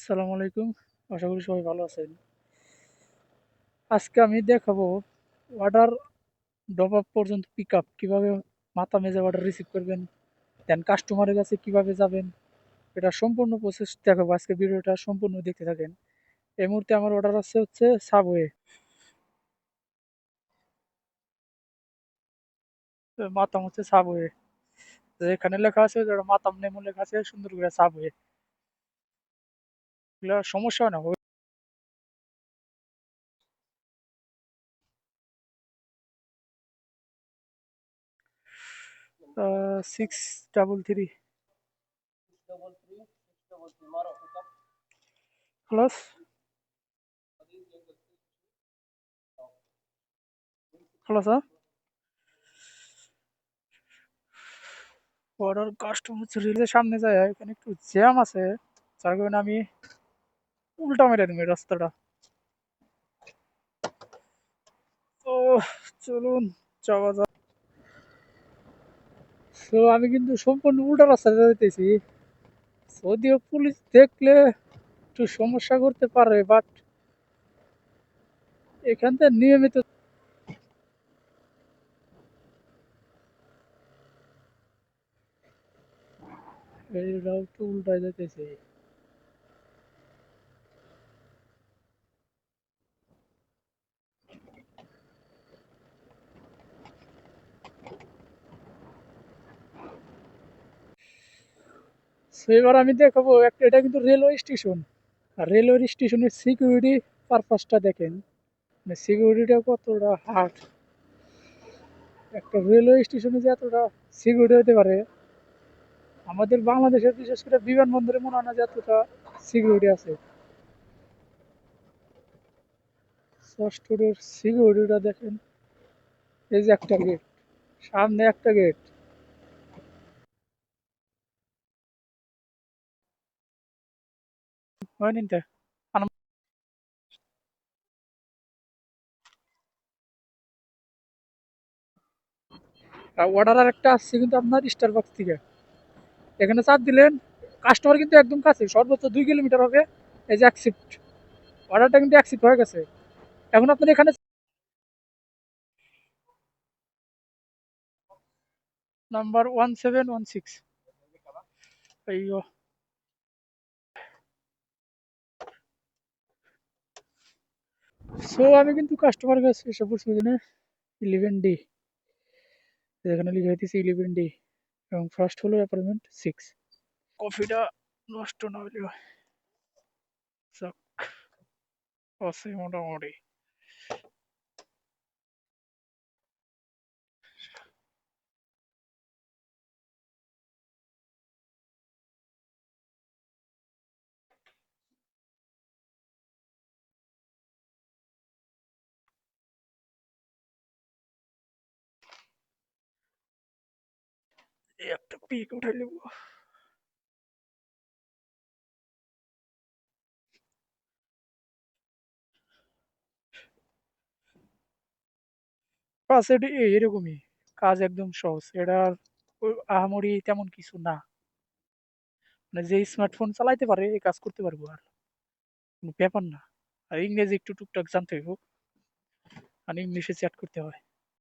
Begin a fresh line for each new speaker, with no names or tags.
আসসালামু আলাইকুম। আশা করি সবাই ভালো আছেন। আজকে আমি দেখাবো অর্ডার ড্রপ আপ পর্যন্ত পিক আপ কীভাবে মাথা মেজে অর্ডার রিসিভ করবেন, দেন কাস্টমারের কাছে কিভাবে যাবেন, এটা সম্পূর্ণ প্রসেস দেখাবো। আজকে ভিডিওটা সম্পূর্ণ দেখতে থাকেন। এই মুহূর্তে আমার অর্ডার আছে হচ্ছে সাবওয়ে। মাতাম হচ্ছে সাবওয়ে, যেখানে লেখা আছে যেটা মাতাম নেমো লেখা আছে সুন্দর করে সাবওয়ে। এগুলো সমস্যা হয় না। Six double three plus plus order customer হচ্ছে রিলের সামনে যায়, এখানে একটু জ্যাম আছে, যার কারণে আমি উল্টা মেরে দেবো এই রাস্তাটা। তো চলুন যাওয়া যাক। তো আমি কিন্তু সম্পূর্ণ উল্টা রাস্তায় যাইতেছি, যদিও পুলিশ দেখলে একটু সমস্যা করতে পারে, বাট এখান থেকে নিয়মিত এই রাউট উল্টায় যাইতেছি। তো এবার আমি দেখাবো একটা, এটা কিন্তু রেলওয়ে স্টেশন, আর রেলওয়ে স্টেশনের সিকিউরিটি পারপাসটা দেখেন, মানে সিকিউরিটিটা কতটা হার্ড। একটা রেলওয়ে স্টেশনে যে এতটা সিকিউরিটি হতে পারে, আমাদের বাংলাদেশের বিশেষ করে বিমানবন্দরে মনে হয় না যে এতটা সিকিউরিটি আছে। ফাস্টফুডের সিকিউরিটিটা দেখেন, এই যে একটা গেট, সামনে একটা গেট হয় নিতে। অর্ডার আর একটা আসছে কিন্তু আপনার স্টারবাক্স থেকে, এখানে চাপ দিলেন, কাস্টমার কিন্তু একদম কাছে, সর্বোচ্চ 2 কিলোমিটার হবে। এই যে অ্যাকসেপ্ট, অর্ডারটা কিন্তু অ্যাকসেপ্ট হয়ে গেছে। এখন আপনার এখানে নাম্বার 1716, এই সো আমি কিন্তু কাস্টমার কাছে এসে পড়ছি, এখানে 11D, এখানে লিখে দিতেছি 11D, এবং ফার্স্ট হলো অ্যাপার্টমেন্ট 6। কফিটা নষ্ট না হলে যাক, আছে মোটামুটি। এই একটা পিক উঠাই নেব। বাস এটি এরকমই, কাজ একদম সহজ, এটা আর আহামরি তেমন কিছু না। মানে যে স্মার্টফোন চালাইতে পারে এই কাজ করতে পারবো, আর কোনো ব্যাপার না। আর ইংরেজি একটু টুকটাক জানতে হইব, আর ইংলিশে চ্যাট করতে হয়।